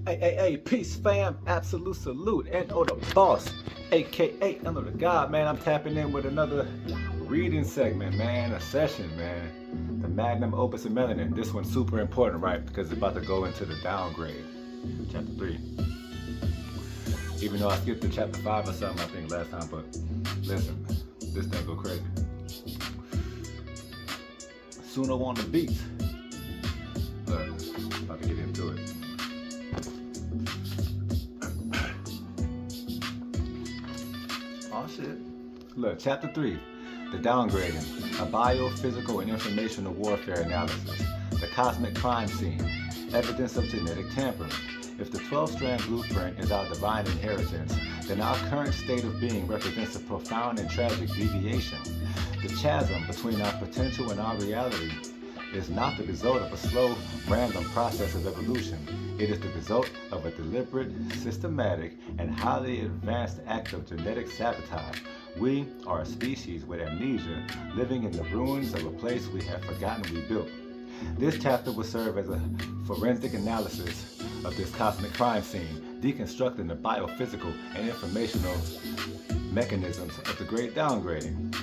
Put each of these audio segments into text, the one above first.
Hey, peace fam, absolute salute, N.O. the boss, aka N.O. the God, man. I'm tapping in with another reading segment, man, a session, man. The Magnum, Opus, and Melanin. This one's super important, right? Because it's about to go into the downgrade, chapter 3. Even though I skipped to chapter 5 or something, I think last time, but listen, this thing go crazy. Sooner on the beat. Look, about to get into it. Oh shit. Look, chapter 3, the downgrading, a biophysical and informational warfare analysis, the cosmic crime scene, evidence of genetic tampering. If the 12-strand blueprint is our divine inheritance, then our current state of being represents a profound and tragic deviation. The chasm between our potential and our reality is not the result of a slow, random process of evolution. It is the result of a deliberate, systematic, and highly advanced act of genetic sabotage. We are a species with amnesia, living in the ruins of a place we have forgotten we built. This chapter will serve as a forensic analysis of this cosmic crime scene, deconstructing the biophysical and informational mechanisms of the great downgrading.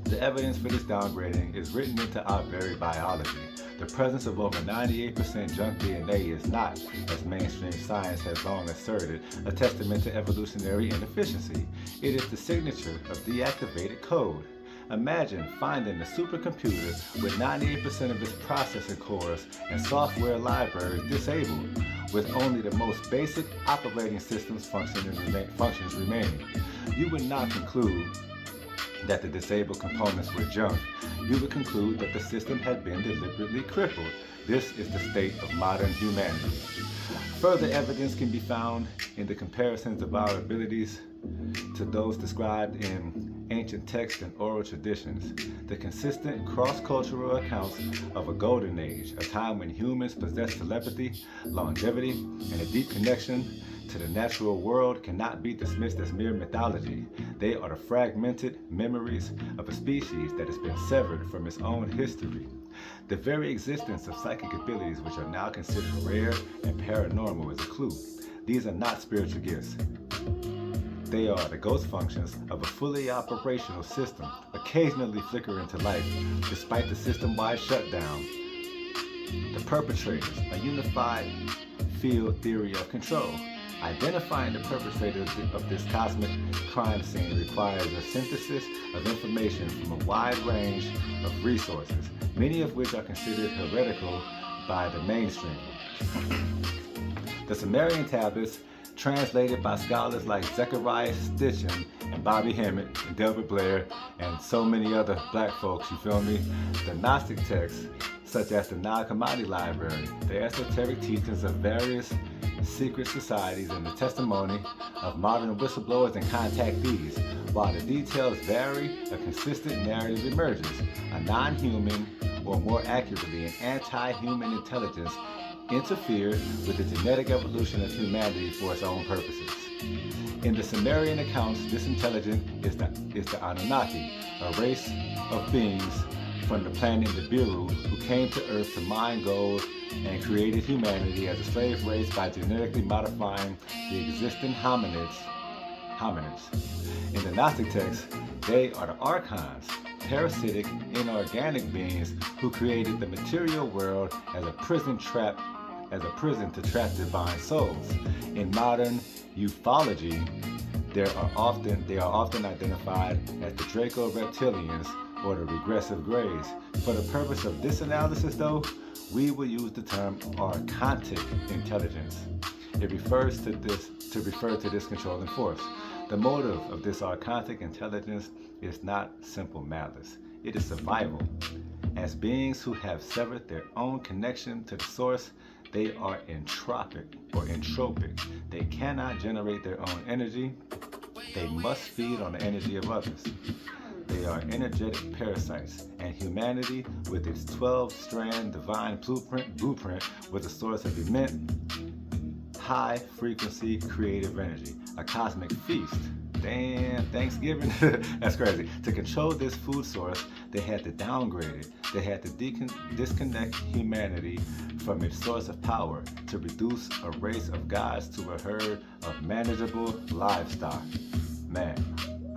The evidence for this downgrading is written into our very biology. The presence of over 98% junk DNA is not, as mainstream science has long asserted, a testament to evolutionary inefficiency. It is the signature of deactivated code. Imagine finding a supercomputer with 98% of its processing cores and software libraries disabled, with only the most basic operating systems functions remaining. You would not conclude that the disabled components were junk. You would conclude that the system had been deliberately crippled. This is the state of modern humanity. Further evidence can be found in the comparisons of our abilities to those described in ancient texts and oral traditions. The consistent cross-cultural accounts of a golden age, a time when humans possessed telepathy, longevity, and a deep connection to the natural world cannot be dismissed as mere mythology. They are the fragmented memories of a species that has been severed from its own history. The very existence of psychic abilities, which are now considered rare and paranormal, is a clue. These are not spiritual gifts. They are the ghost functions of a fully operational system, occasionally flicker into life despite the system-wide shutdown. The perpetrators, a unified field theory of control. Identifying the perpetrators of this cosmic crime scene requires a synthesis of information from a wide range of resources, many of which are considered heretical by the mainstream. The Sumerian tablets, translated by scholars like Zechariah Stitchin and Bobby Hemmett and Delbert Blair and so many other black folks, you feel me? The Gnostic texts, such as the Nag Hammadi Library, the esoteric teachings of various secret societies, and the testimony of modern whistleblowers and contactees. While the details vary, a consistent narrative emerges. A non-human, or more accurately, an anti-human intelligence interfered with the genetic evolution of humanity for its own purposes. In the Sumerian accounts, this intelligence is the Anunnaki, a race of beings from the planet Nibiru who came to Earth to mine gold and created humanity as a slave race by genetically modifying the existing hominids. In the Gnostic texts, they are the archons, parasitic, inorganic beings who created the material world as a prison to trap divine souls. In modern ufology, they are often identified as the Draco-reptilians or the regressive greys. For the purpose of this analysis, though, we will use the term archontic intelligence. It refers to this controlling force. The motive of this archontic intelligence is not simple malice. It is survival. As beings who have severed their own connection to the source, they are entropic. They cannot generate their own energy. They must feed on the energy of others. They are energetic parasites, and humanity, with its 12-strand divine blueprint, was a source of immense, high-frequency creative energy, a cosmic feast. Damn, Thanksgiving, that's crazy. To control this food source, they had to downgrade it. They had to disconnect humanity from its source of power to reduce a race of gods to a herd of manageable livestock. Man,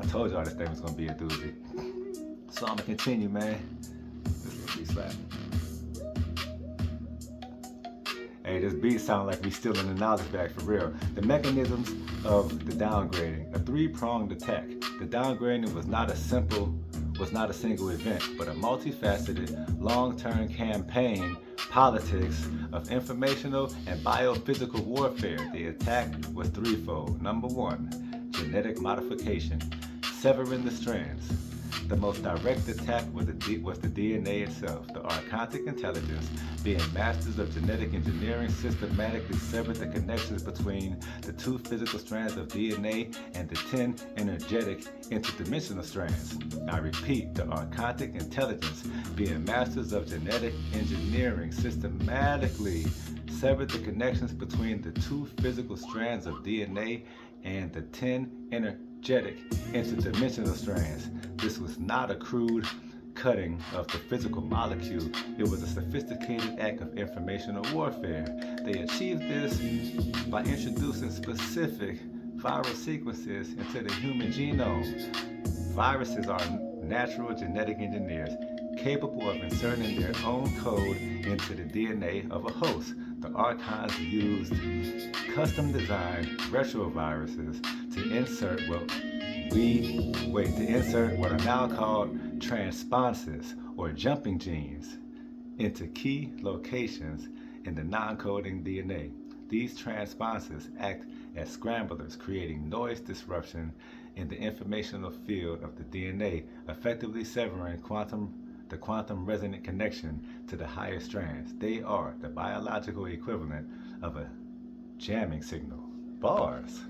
I told y'all this thing was gonna be a doozy. So I'm gonna continue, man. This little beat slap. Hey, this beat sound like we still in the knowledge bag for real. The mechanisms of the downgrading, a three-pronged attack. The downgrading was not a single event, but a multifaceted, long-term campaign, politics of informational and biophysical warfare. The attack was threefold. Number one, genetic modification, severing the strands. The most direct attack was the DNA itself. The archontic intelligence, being masters of genetic engineering, systematically severed the connections between the two physical strands of DNA and the 10 energetic interdimensional strands. I repeat, the archontic intelligence, being masters of genetic engineering, systematically severed the connections between the two physical strands of DNA and the 10 energetic interdimensional strands. This was not a crude cutting of the physical molecule. It was a sophisticated act of informational warfare. They achieved this by introducing specific viral sequences into the human genome. Viruses are natural genetic engineers capable of inserting their own code into the DNA of a host. The Archons used custom-designed retroviruses to insert what are now called transponsors or jumping genes into key locations in the non-coding DNA. These transponsors act as scramblers, creating noise disruption in the informational field of the DNA, effectively severing the quantum resonant connection to the higher strands. They are the biological equivalent of a jamming signal. Bars.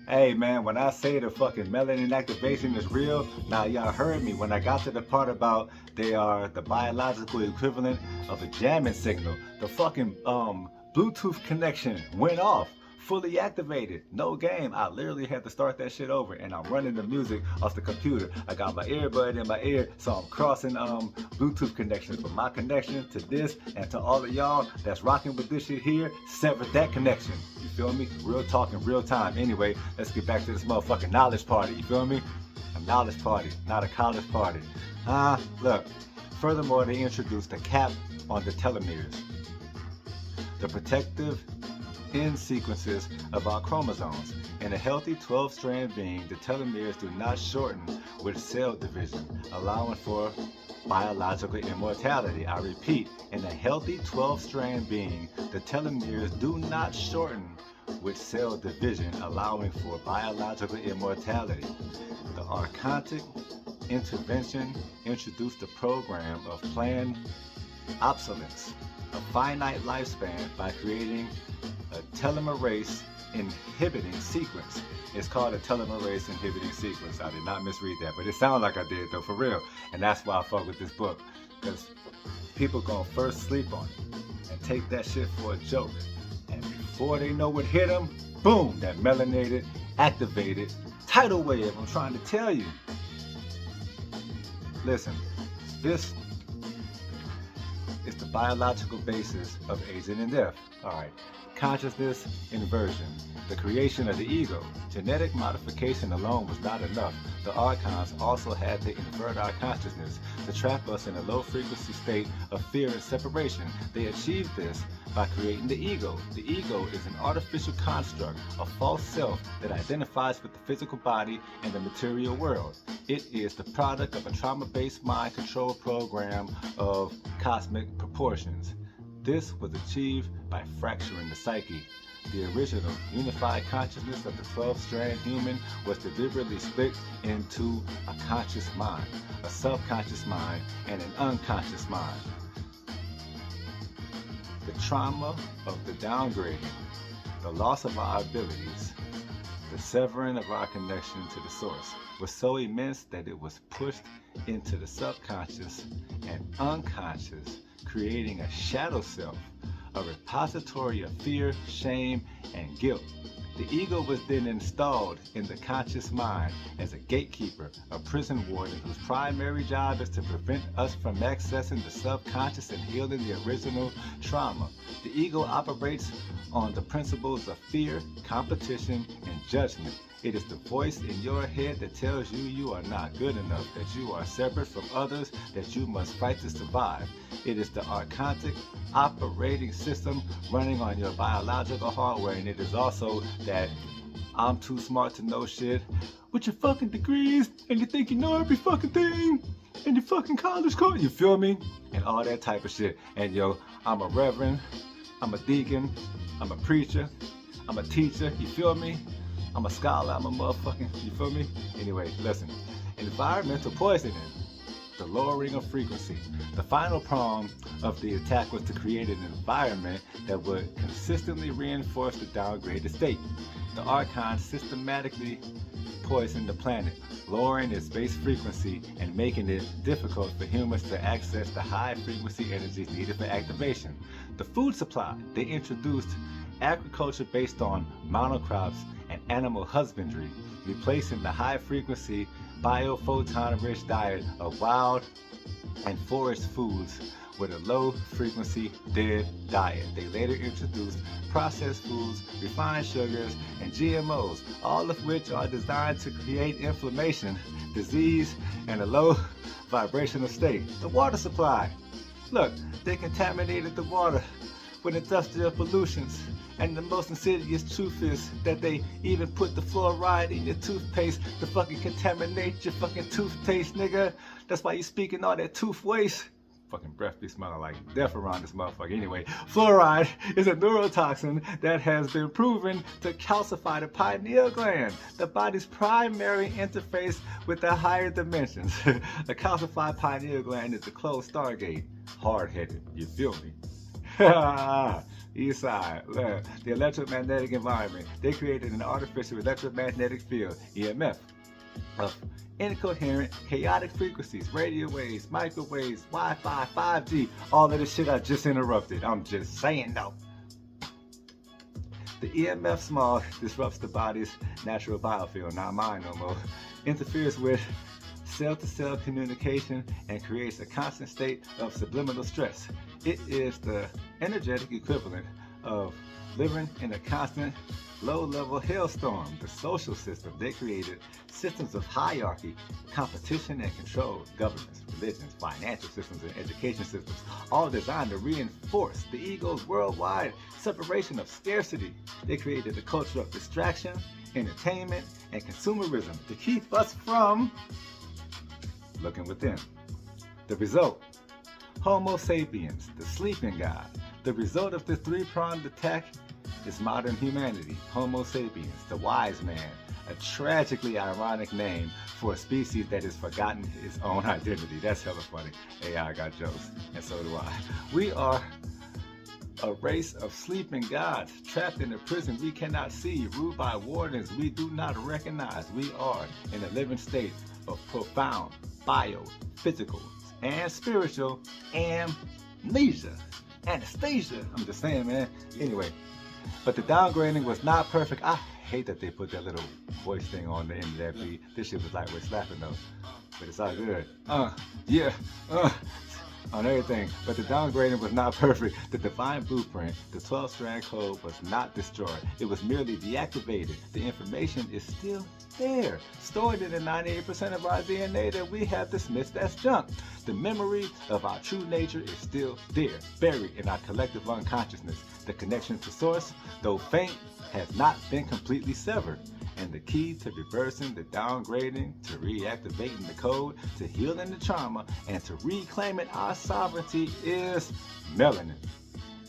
Hey man, when I say the fucking melanin activation is real, now y'all heard me. When I got to the part about they are the biological equivalent of a jamming signal, the fucking Bluetooth connection went off. Fully activated, no game. I literally had to start that shit over, and I'm running the music off the computer. I got my earbud in my ear, so I'm crossing Bluetooth connections. But my connection to this and to all of y'all that's rocking with this shit here severed that connection. You feel me? Real talk in real time. Anyway, let's get back to this motherfucking knowledge party. You feel me? A knowledge party, not a college party. Look. Furthermore, they introduced a cap on the telomeres, the protective end sequences of our chromosomes. In a healthy 12-strand being, the telomeres do not shorten with cell division, allowing for biological immortality. I repeat, in a healthy 12-strand being, the telomeres do not shorten with cell division, allowing for biological immortality. The archontic intervention introduced a program of planned obsolescence, a finite lifespan, by creating a telomerase inhibiting sequence. It's called a telomerase inhibiting sequence. I did not misread that, but it sounded like I did though, for real. And that's why I fuck with this book, because people gonna first sleep on it and take that shit for a joke. And before they know what hit them, boom, that melanated, activated tidal wave. I'm trying to tell you. Listen, this is the biological basis of aging and death. All right. Consciousness inversion, the creation of the ego. Genetic modification alone was not enough. The Archons also had to invert our consciousness to trap us in a low-frequency state of fear and separation. They achieved this by creating the ego. The ego is an artificial construct, a false self that identifies with the physical body and the material world. It is the product of a trauma-based mind control program of cosmic proportions. This was achieved by fracturing the psyche. The original unified consciousness of the 12-strand human was deliberately split into a conscious mind, a subconscious mind, and an unconscious mind. The trauma of the downgrading, the loss of our abilities, the severing of our connection to the source was so immense that it was pushed into the subconscious and unconscious, creating a shadow self, a repository of fear, shame, and guilt. The ego was then installed in the conscious mind as a gatekeeper, a prison warden whose primary job is to prevent us from accessing the subconscious and healing the original trauma. The ego operates on the principles of fear, competition, and judgment. It is the voice in your head that tells you you are not good enough, that you are separate from others, that you must fight to survive. It is the archontic operating system running on your biological hardware, and it is also that I'm too smart to know shit with your fucking degrees, and you think you know every fucking thing, and your fucking college course, you feel me? And all that type of shit. And yo, I'm a reverend, I'm a deacon, I'm a preacher, I'm a teacher, you feel me? I'm a scholar, I'm a motherfucking, you feel me? Anyway, listen. Environmental poisoning, the lowering of frequency. The final prong of the attack was to create an environment that would consistently reinforce the downgraded state. The archons systematically poisoned the planet, lowering its base frequency and making it difficult for humans to access the high frequency energies needed for activation. The food supply, they introduced agriculture based on monocrops and animal husbandry, replacing the high-frequency biophoton-rich diet of wild and forest foods with a low-frequency dead diet. They later introduced processed foods, refined sugars, and GMOs, all of which are designed to create inflammation, disease, and a low vibrational state. The water supply. Look, they contaminated the water with industrial pollutions. And the most insidious truth is that they even put the fluoride in your toothpaste to fucking contaminate your fucking toothpaste, nigga. That's why you speaking all that tooth waste. Fucking breath be smelling like death around this motherfucker. Anyway, fluoride is a neurotoxin that has been proven to calcify the pineal gland, the body's primary interface with the higher dimensions. The calcified pineal gland is the closed stargate. Hard-headed, you feel me? East side, the electromagnetic environment. They created an artificial electromagnetic field, EMF, of incoherent, chaotic frequencies, radio waves, microwaves, Wi-Fi, 5G, all of this shit I just interrupted. I'm just saying though. The EMF smog disrupts the body's natural biofield, not mine no more, interferes with cell-to-cell communication and creates a constant state of subliminal stress. It is the energetic equivalent of living in a constant low-level hailstorm. The social system, they created systems of hierarchy, competition and control, governments, religions, financial systems, and education systems, all designed to reinforce the ego's worldwide separation of scarcity. They created a culture of distraction, entertainment, and consumerism to keep us from looking within. The result, Homo sapiens, the sleeping god. The result of this three-pronged attack is modern humanity, Homo sapiens, the wise man, a tragically ironic name for a species that has forgotten its own identity. That's hella funny. AI got jokes, and so do I. We are a race of sleeping gods, trapped in a prison we cannot see, ruled by wardens we do not recognize. We are in a living state of profound bio-physical and spiritual amnesia. Anastasia, I'm just saying, man. Anyway, but the downgrading was not perfect. I hate that they put that little voice thing on the end of that beat. This shit was lightweight slapping though, but it's all good. On everything. But the downgrading was not perfect. The divine blueprint, the 12-strand code, was not destroyed. It was merely deactivated. The information is still there, stored in the 98% of our DNA that we have dismissed as junk. The memory of our true nature is still there, buried in our collective unconsciousness. The connection to source, though faint, has not been completely severed. And the key to reversing the downgrading, to reactivating the code, to healing the trauma, and to reclaiming our sovereignty is melanin.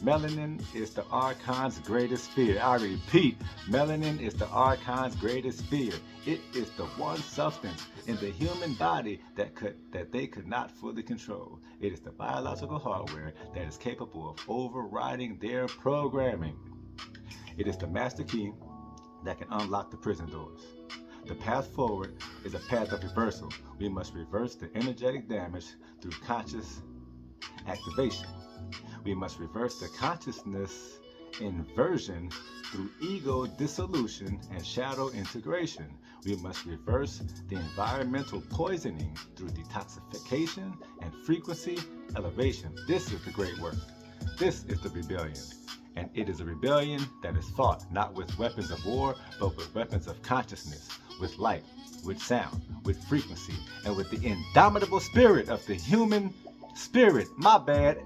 Melanin is the archon's greatest fear. I repeat, melanin is the archon's greatest fear. It is the one substance in the human body that they could not fully control. It is the biological hardware that is capable of overriding their programming. It is the master key that can unlock the prison doors. The path forward is a path of reversal. We must reverse the energetic damage through conscious activation. We must reverse the consciousness inversion through ego dissolution and shadow integration. We must reverse the environmental poisoning through detoxification and frequency elevation. This is the great work. This is the rebellion. And it is a rebellion that is fought not with weapons of war, but with weapons of consciousness, with light, with sound, with frequency, and with the indomitable spirit of the human spirit,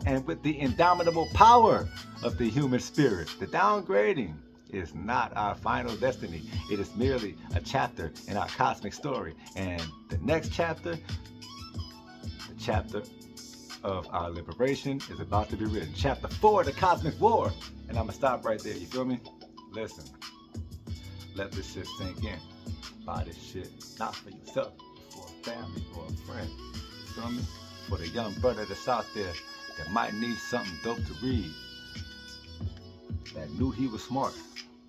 and with the indomitable power of the human spirit. The downgrading is not our final destiny. It is merely a chapter in our cosmic story. And the next chapter, the chapter of our liberation, is about to be written. Chapter 4, the cosmic war. And I'm gonna stop right there, you feel me? Listen, let this shit sink in. Buy this shit, not for yourself, but for a family or a friend, you feel me? For the young brother that's out there that might need something dope to read, that knew he was smart,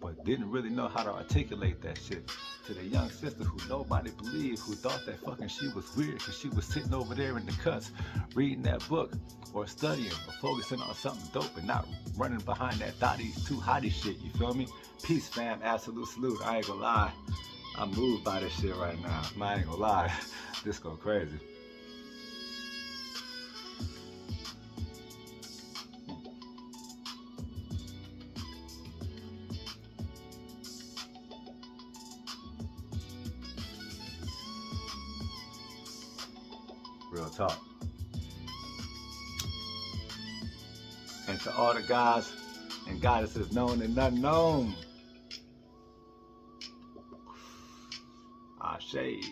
but didn't really know how to articulate that shit. To the young sister who nobody believed, who thought that fucking she was weird because she was sitting over there in the cuts reading that book or studying or focusing on something dope and not running behind that thotties too hottie shit, you feel me? Peace, fam, absolute salute. I ain't gonna lie, I'm moved by this shit right now. I ain't gonna lie, this go crazy. Real talk. And to all the gods and goddesses known and unknown, Ashe.